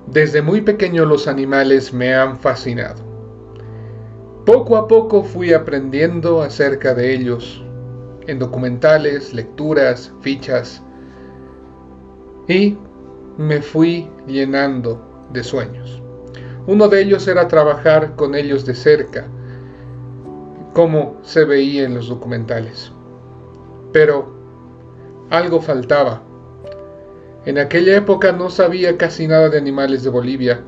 Desde muy pequeño los animales me han fascinado. Poco a poco fui aprendiendo acerca de ellos en documentales, lecturas, fichas, y me fui llenando de sueños. Uno de ellos era trabajar con ellos de cerca, como se veía en los documentales. Pero algo faltaba. En aquella época no sabía casi nada de animales de Bolivia,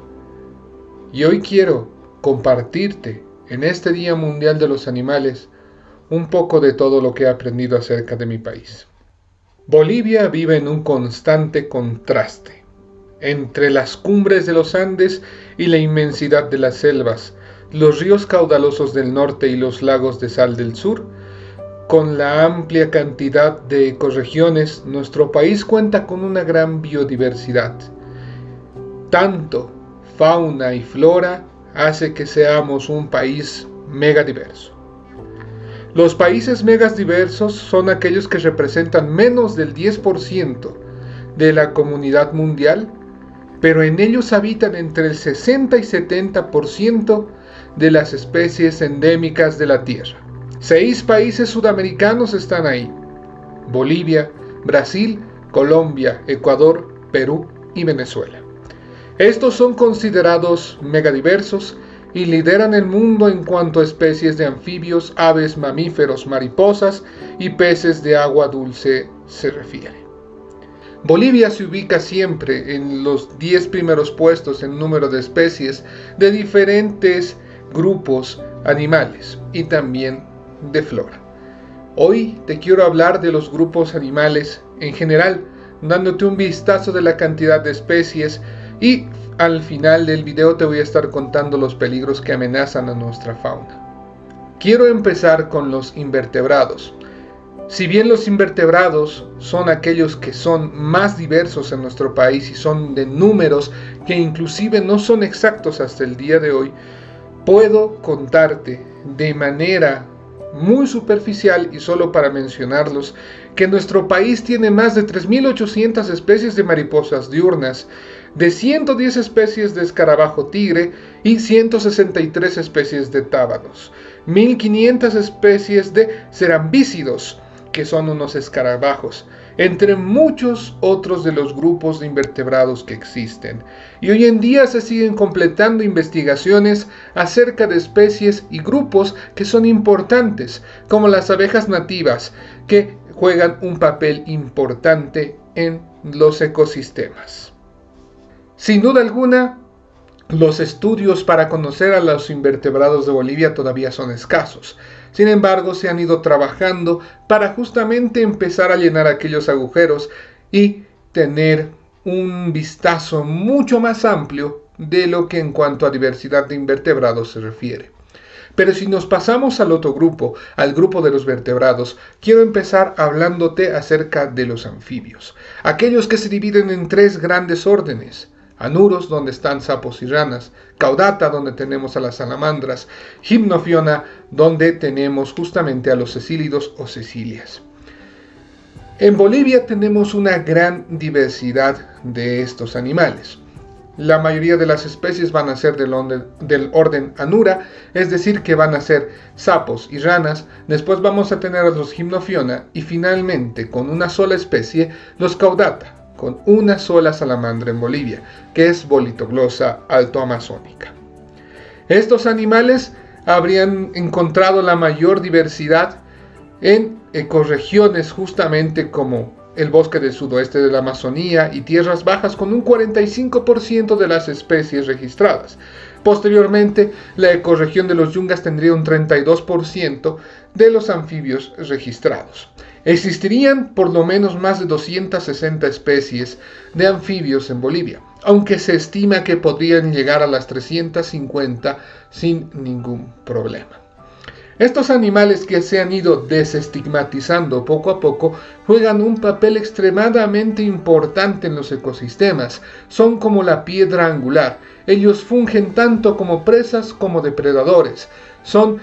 y hoy quiero compartirte en este Día Mundial de los Animales un poco de todo lo que he aprendido acerca de mi país. Bolivia vive en un constante contraste entre las cumbres de los Andes y la inmensidad de las selvas, los ríos caudalosos del norte y los lagos de sal del sur. Con la amplia cantidad de ecorregiones, nuestro país cuenta con una gran biodiversidad. Tanto fauna y flora hace que seamos un país megadiverso. Los países megadiversos son aquellos que representan menos del 10% de la comunidad mundial, pero en ellos habitan entre el 60 y 70% de las especies endémicas de la Tierra. 6 países sudamericanos están ahí: Bolivia, Brasil, Colombia, Ecuador, Perú y Venezuela. Estos son considerados megadiversos y lideran el mundo en cuanto a especies de anfibios, aves, mamíferos, mariposas y peces de agua dulce se refiere. Bolivia se ubica siempre en los 10 primeros puestos en número de especies de diferentes grupos animales y también de flora. Hoy te quiero hablar de los grupos animales en general, dándote un vistazo de la cantidad de especies, y al final del video te voy a estar contando los peligros que amenazan a nuestra fauna. Quiero empezar con los invertebrados. Si bien los invertebrados son aquellos que son más diversos en nuestro país y son de números que inclusive no son exactos hasta el día de hoy, puedo contarte de manera muy superficial y solo para mencionarlos, que nuestro país tiene más de 3.800 especies de mariposas diurnas, de 110 especies de escarabajo tigre y 163 especies de tábanos, 1.500 especies de cerambícidos, que son unos escarabajos, entre muchos otros de los grupos de invertebrados que existen. Y hoy en día se siguen completando investigaciones acerca de especies y grupos que son importantes, como las abejas nativas, que juegan un papel importante en los ecosistemas. Sin duda alguna, los estudios para conocer a los invertebrados de Bolivia todavía son escasos. Sin embargo, se han ido trabajando para justamente empezar a llenar aquellos agujeros y tener un vistazo mucho más amplio de lo que en cuanto a diversidad de invertebrados se refiere. Pero si nos pasamos al otro grupo, al grupo de los vertebrados, quiero empezar hablándote acerca de los anfibios, aquellos que se dividen en 3 grandes órdenes: Anuros, donde están sapos y ranas; Caudata, donde tenemos a las salamandras; Gymnophiona, donde tenemos justamente a los cecílidos o cecilias. En Bolivia tenemos una gran diversidad de estos animales. La mayoría de las especies van a ser del orden Anura, es decir, que van a ser sapos y ranas. Después vamos a tener a los Gymnophiona y finalmente, con una sola especie, los Caudata, con una sola salamandra en Bolivia, que es Bolitoglossa altoamazónica. Estos animales habrían encontrado la mayor diversidad en ecorregiones justamente como el bosque del sudoeste de la Amazonía y tierras bajas, con un 45% de las especies registradas. Posteriormente, la ecorregión de los Yungas tendría un 32% de los anfibios registrados. Existirían por lo menos más de 260 especies de anfibios en Bolivia, aunque se estima que podrían llegar a las 350 sin ningún problema. Estos animales, que se han ido desestigmatizando poco a poco, juegan un papel extremadamente importante en los ecosistemas. Son como la piedra angular. Ellos fungen tanto como presas como depredadores. Son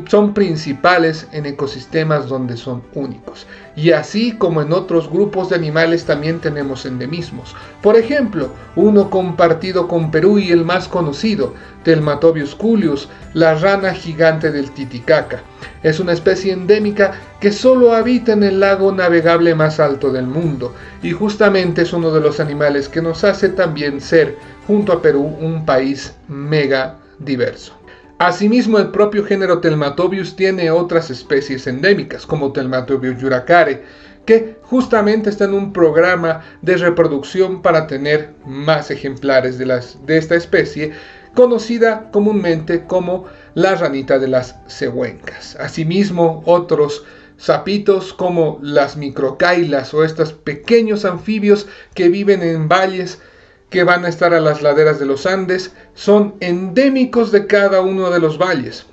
son principales en ecosistemas donde son únicos. Y así como en otros grupos de animales también tenemos endemismos. Por ejemplo, uno compartido con Perú y el más conocido, Telmatobius culeus, la rana gigante del Titicaca. Es una especie endémica que solo habita en el lago navegable más alto del mundo y justamente es uno de los animales que nos hace también ser, junto a Perú, un país mega diverso. Asimismo, el propio género Telmatobius tiene otras especies endémicas, como Telmatobius yuracare, que justamente está en un programa de reproducción para tener más ejemplares de esta especie, conocida comúnmente como la ranita de las cehuencas. Asimismo, otros sapitos como las microcailas o estos pequeños anfibios que viven en valles que van a estar a las laderas de los Andes, son endémicos de cada uno de los valles.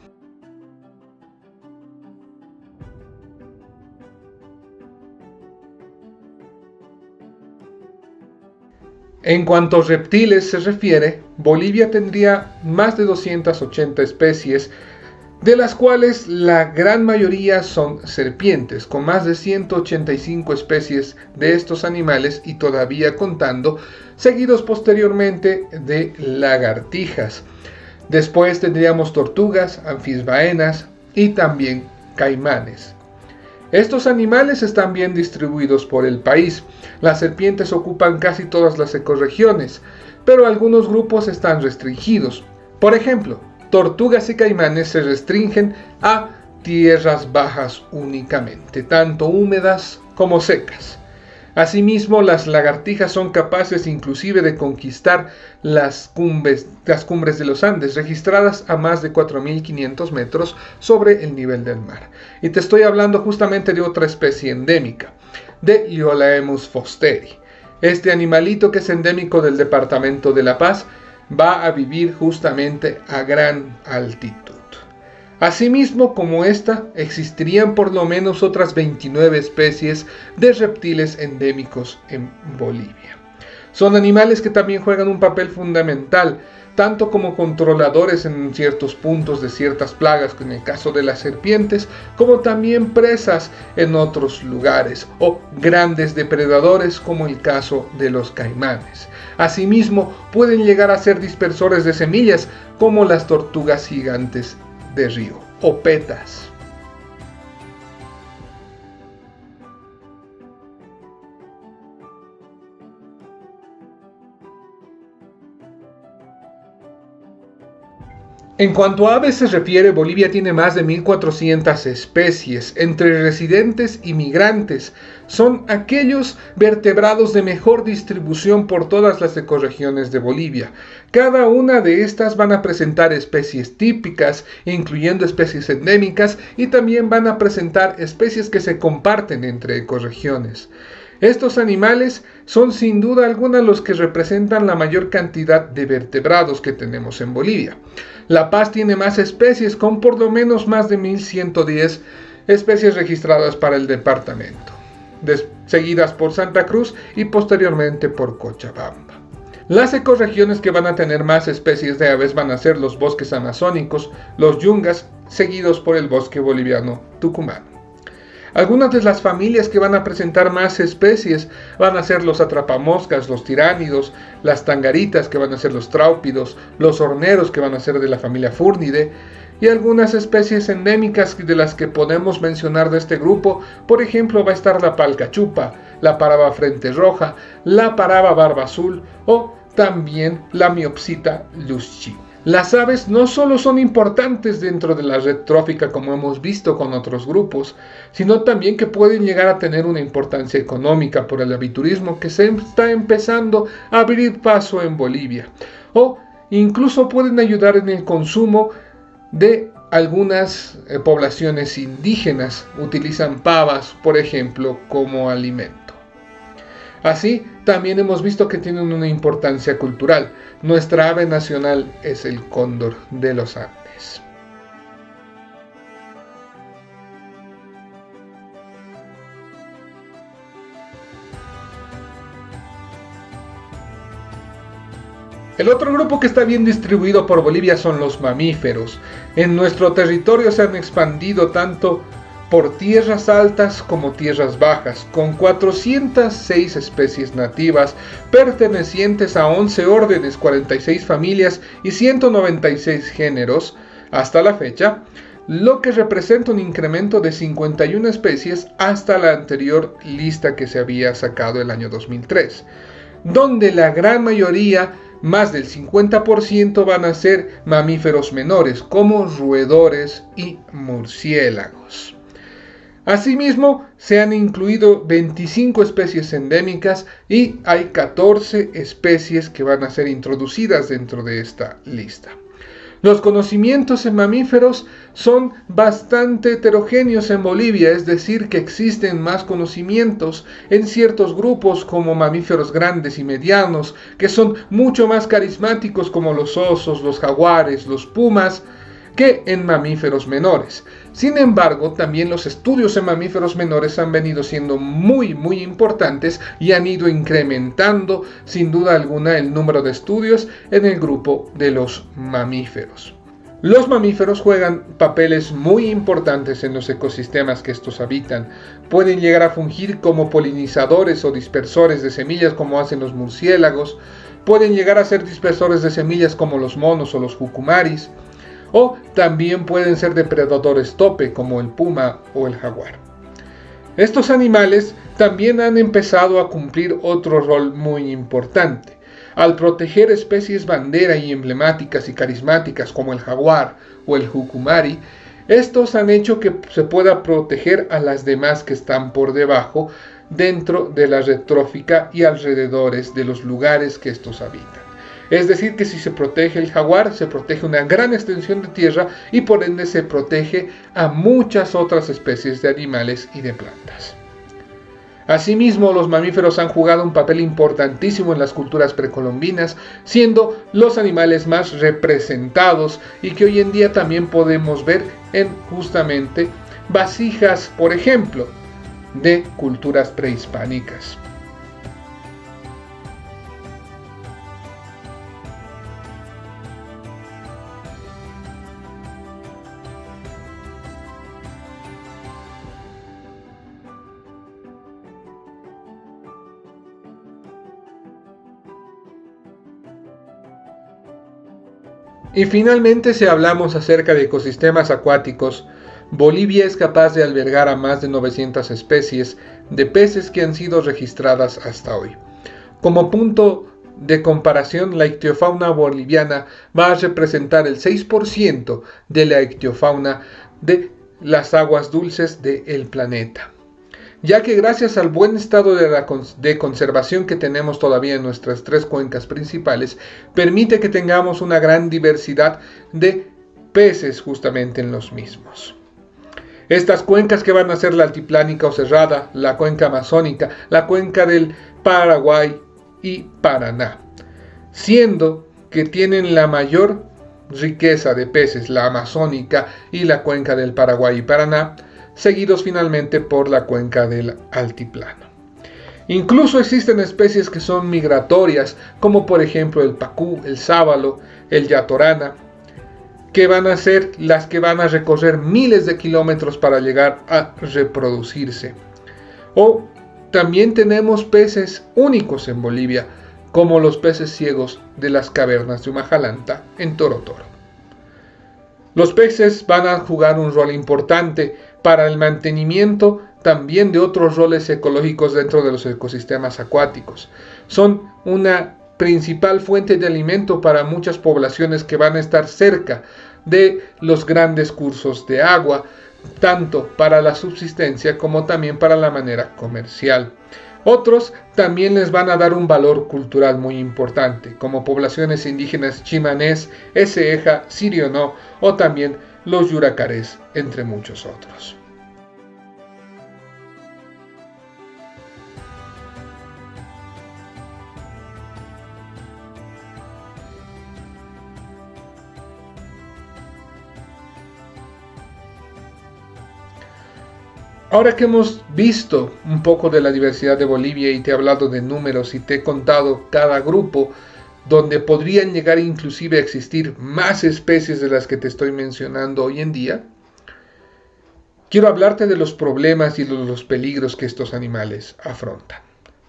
En cuanto a reptiles se refiere, Bolivia tendría más de 280 especies, de las cuales la gran mayoría son serpientes, con más de 185 especies de estos animales y todavía contando, seguidos posteriormente de lagartijas. Después tendríamos tortugas, anfisbaenas y también caimanes. Estos animales están bien distribuidos por el país. Las serpientes ocupan casi todas las ecorregiones, pero algunos grupos están restringidos. Por ejemplo, tortugas y caimanes se restringen a tierras bajas únicamente, tanto húmedas como secas. Asimismo, las lagartijas son capaces inclusive de conquistar las cumbres de los Andes, registradas a más de 4.500 metros sobre el nivel del mar. Y te estoy hablando justamente de otra especie endémica, de Iolaemus fosteri. Este animalito, que es endémico del departamento de La Paz, va a vivir justamente a gran altitud. Asimismo, como esta, existirían por lo menos otras 29 especies de reptiles endémicos en Bolivia. Son animales que también juegan un papel fundamental, tanto como controladores en ciertos puntos de ciertas plagas, en el caso de las serpientes, como también presas en otros lugares, o grandes depredadores, como el caso de los caimanes. Asimismo, pueden llegar a ser dispersores de semillas, como las tortugas gigantes de río o petas. En cuanto a aves se refiere, Bolivia tiene más de 1.400 especies, entre residentes y migrantes. Son aquellos vertebrados de mejor distribución por todas las ecorregiones de Bolivia. Cada una de estas van a presentar especies típicas, incluyendo especies endémicas, y también van a presentar especies que se comparten entre ecorregiones. Estos animales son sin duda alguna los que representan la mayor cantidad de vertebrados que tenemos en Bolivia. La Paz tiene más especies, con por lo menos más de 1.110 especies registradas para el departamento, seguidas por Santa Cruz y posteriormente por Cochabamba. Las ecorregiones que van a tener más especies de aves van a ser los bosques amazónicos, los yungas, seguidos por el bosque boliviano tucumano. Algunas de las familias que van a presentar más especies van a ser los atrapamoscas, los tiránidos, las tangaritas, que van a ser los tráupidos, los horneros, que van a ser de la familia Furnidae, y algunas especies endémicas de las que podemos mencionar de este grupo. Por ejemplo, va a estar la palcachupa, la paraba frente roja, la paraba barba azul o también la miopsita luschi. Las aves no solo son importantes dentro de la red trófica, como hemos visto con otros grupos, sino también que pueden llegar a tener una importancia económica por el aviturismo que se está empezando a abrir paso en Bolivia, o incluso pueden ayudar en el consumo de algunas poblaciones indígenas. Utilizan pavas, por ejemplo, como alimento. Así, también hemos visto que tienen una importancia cultural. Nuestra ave nacional es el cóndor de los Andes. El otro grupo que está bien distribuido por Bolivia son los mamíferos. En nuestro territorio se han expandido tanto por tierras altas como tierras bajas, con 406 especies nativas pertenecientes a 11 órdenes, 46 familias y 196 géneros hasta la fecha, lo que representa un incremento de 51 especies hasta la anterior lista que se había sacado el año 2003, donde la gran mayoría, más del 50%, van a ser mamíferos menores, como roedores y murciélagos. Asimismo, se han incluido 25 especies endémicas y hay 14 especies que van a ser introducidas dentro de esta lista. Los conocimientos en mamíferos son bastante heterogéneos en Bolivia, es decir, que existen más conocimientos en ciertos grupos como mamíferos grandes y medianos, que son mucho más carismáticos como los osos, los jaguares, los pumas, que en mamíferos menores. Sin embargo, también los estudios en mamíferos menores han venido siendo muy importantes y han ido incrementando sin duda alguna el número de estudios en el grupo de los mamíferos. Los mamíferos juegan papeles muy importantes en los ecosistemas que estos habitan. Pueden llegar a fungir como polinizadores o dispersores de semillas como hacen los murciélagos. Pueden llegar a ser dispersores de semillas como los monos o los jucumaris. O también pueden ser depredadores tope como el puma o el jaguar. Estos animales también han empezado a cumplir otro rol muy importante. Al proteger especies bandera y emblemáticas y carismáticas como el jaguar o el jucumari, estos han hecho que se pueda proteger a las demás que están por debajo dentro de la red trófica y alrededores de los lugares que estos habitan. Es decir, que si se protege el jaguar, se protege una gran extensión de tierra y por ende se protege a muchas otras especies de animales y de plantas. Asimismo, los mamíferos han jugado un papel importantísimo en las culturas precolombinas, siendo los animales más representados y que hoy en día también podemos ver en justamente vasijas, por ejemplo, de culturas prehispánicas. Y finalmente, si hablamos acerca de ecosistemas acuáticos, Bolivia es capaz de albergar a más de 900 especies de peces que han sido registradas hasta hoy. Como punto de comparación, la ictiofauna boliviana va a representar el 6% de la ictiofauna de las aguas dulces del planeta, ya que gracias al buen estado de conservación que tenemos todavía en nuestras 3 cuencas principales, permite que tengamos una gran diversidad de peces justamente en los mismos. Estas cuencas que van a ser la altiplánica o cerrada, la cuenca amazónica, la cuenca del Paraguay y Paraná, siendo que tienen la mayor riqueza de peces, la amazónica y la cuenca del Paraguay y Paraná, seguidos finalmente por la cuenca del altiplano. Incluso existen especies que son migratorias, como por ejemplo el pacú, el sábalo, el yatorana, que van a ser las que van a recorrer miles de kilómetros para llegar a reproducirse. O también tenemos peces únicos en Bolivia, como los peces ciegos de las cavernas de Humajalanta en Torotoro. Los peces van a jugar un rol importante para el mantenimiento también de otros roles ecológicos dentro de los ecosistemas acuáticos. Son una principal fuente de alimento para muchas poblaciones que van a estar cerca de los grandes cursos de agua, tanto para la subsistencia como también para la manera comercial. Otros también les van a dar un valor cultural muy importante, como poblaciones indígenas chimanés, eseja, sirionó o también los yuracarés, entre muchos otros. Ahora que hemos visto un poco de la diversidad de Bolivia y te he hablado de números y te he contado cada grupo donde podrían llegar inclusive a existir más especies de las que te estoy mencionando hoy en día, quiero hablarte de los problemas y de los peligros que estos animales afrontan.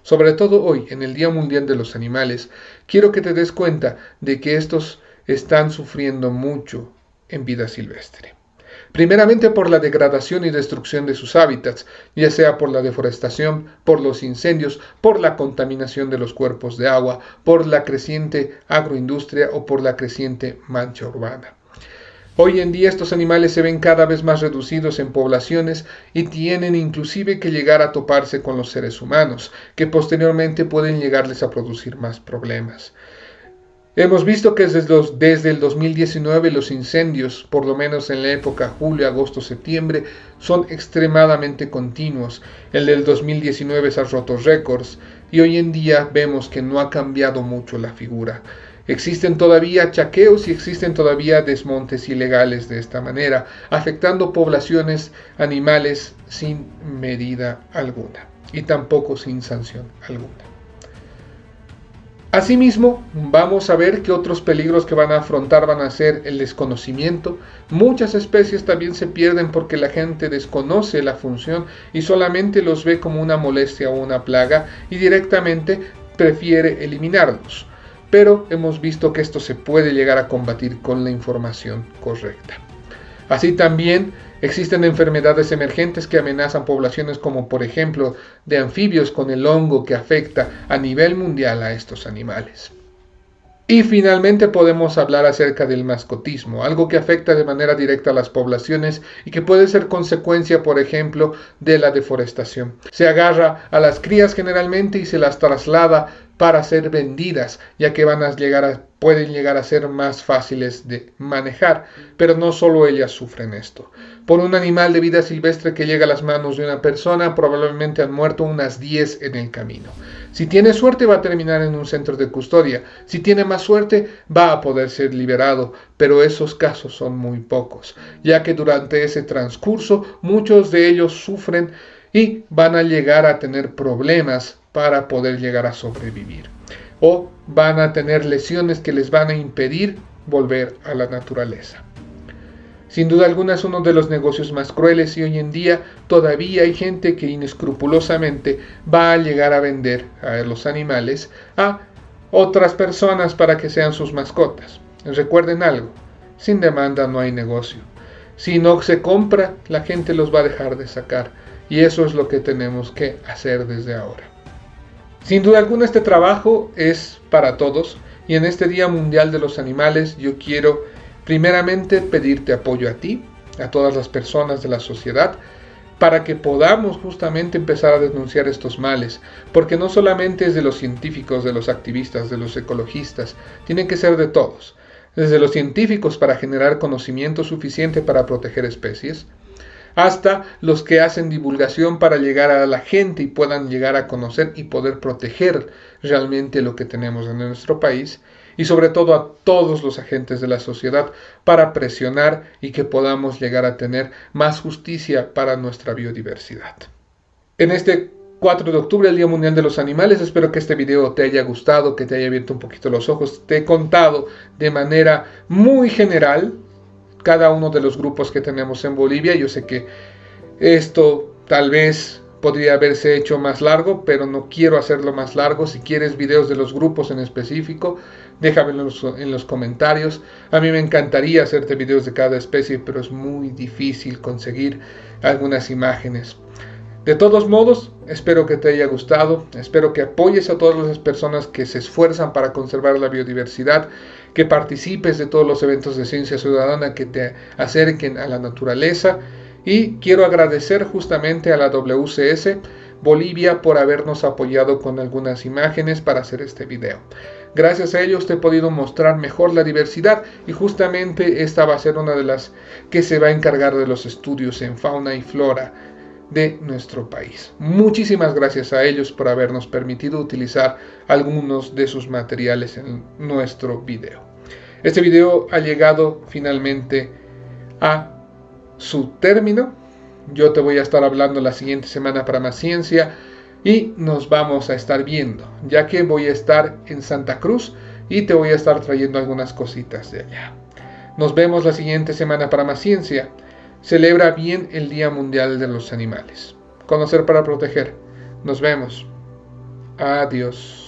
Sobre todo hoy, en el Día Mundial de los Animales, quiero que te des cuenta de que estos están sufriendo mucho en vida silvestre. Primeramente por la degradación y destrucción de sus hábitats, ya sea por la deforestación, por los incendios, por la contaminación de los cuerpos de agua, por la creciente agroindustria o por la creciente mancha urbana. Hoy en día estos animales se ven cada vez más reducidos en poblaciones y tienen inclusive que llegar a toparse con los seres humanos, que posteriormente pueden llegarles a producir más problemas. Hemos visto que desde el 2019 los incendios, por lo menos en la época julio, agosto, septiembre, son extremadamente continuos. El del 2019 se ha roto récords y hoy en día vemos que no ha cambiado mucho la figura. Existen todavía chaqueos y existen todavía desmontes ilegales de esta manera, afectando poblaciones animales sin medida alguna y tampoco sin sanción alguna. Asimismo, vamos a ver que otros peligros que van a afrontar van a ser el desconocimiento. Muchas especies también se pierden porque la gente desconoce la función y solamente los ve como una molestia o una plaga y directamente prefiere eliminarlos. Pero hemos visto que esto se puede llegar a combatir con la información correcta. Así también existen enfermedades emergentes que amenazan poblaciones como por ejemplo de anfibios con el hongo que afecta a nivel mundial a estos animales. Y finalmente podemos hablar acerca del mascotismo, algo que afecta de manera directa a las poblaciones y que puede ser consecuencia, por ejemplo, de la deforestación. Se agarra a las crías generalmente y se las traslada para ser vendidas, ya que pueden llegar a ser más fáciles de manejar, pero no solo ellas sufren esto. Por un animal de vida silvestre que llega a las manos de una persona, probablemente han muerto unas 10 en el camino. Si tiene suerte va a terminar en un centro de custodia, si tiene más suerte va a poder ser liberado, pero esos casos son muy pocos, ya que durante ese transcurso muchos de ellos sufren y van a llegar a tener problemas para poder llegar a sobrevivir, o van a tener lesiones que les van a impedir volver a la naturaleza. Sin duda alguna es uno de los negocios más crueles y hoy en día todavía hay gente que inescrupulosamente va a llegar a vender a los animales a otras personas para que sean sus mascotas. Recuerden algo, sin demanda no hay negocio. Si no se compra, la gente los va a dejar de sacar y eso es lo que tenemos que hacer desde ahora. Sin duda alguna este trabajo es para todos y en este Día Mundial de los Animales yo quiero primeramente pedirte apoyo a ti, a todas las personas de la sociedad, para que podamos justamente empezar a denunciar estos males, porque no solamente es de los científicos, de los activistas, de los ecologistas, tiene que ser de todos, desde los científicos para generar conocimiento suficiente para proteger especies, hasta los que hacen divulgación para llegar a la gente y puedan llegar a conocer y poder proteger realmente lo que tenemos en nuestro país, y sobre todo a todos los agentes de la sociedad para presionar y que podamos llegar a tener más justicia para nuestra biodiversidad. En este 4 de octubre, el Día Mundial de los Animales, espero que este video te haya gustado, que te haya abierto un poquito los ojos. Te he contado de manera muy general cada uno de los grupos que tenemos en Bolivia. Yo sé que esto tal vez podría haberse hecho más largo, pero no quiero hacerlo más largo. Si quieres videos de los grupos en específico, déjamelo en los comentarios. A mí me encantaría hacerte videos de cada especie, pero es muy difícil conseguir algunas imágenes. De todos modos, espero que te haya gustado, espero que apoyes a todas las personas que se esfuerzan para conservar la biodiversidad, que participes de todos los eventos de ciencia ciudadana que te acerquen a la naturaleza. Y quiero agradecer justamente a la WCS Bolivia por habernos apoyado con algunas imágenes para hacer este video. Gracias a ellos te he podido mostrar mejor la diversidad y justamente esta va a ser una de las que se va a encargar de los estudios en fauna y flora de nuestro país. Muchísimas gracias a ellos por habernos permitido utilizar algunos de sus materiales en nuestro video. Este video ha llegado finalmente a su término. Yo te voy a estar hablando la siguiente semana para más ciencia y nos vamos a estar viendo, ya que voy a estar en Santa Cruz y te voy a estar trayendo algunas cositas de allá. Nos vemos la siguiente semana para más ciencia. Celebra bien el Día Mundial de los Animales. Conocer para proteger. Nos vemos. Adiós.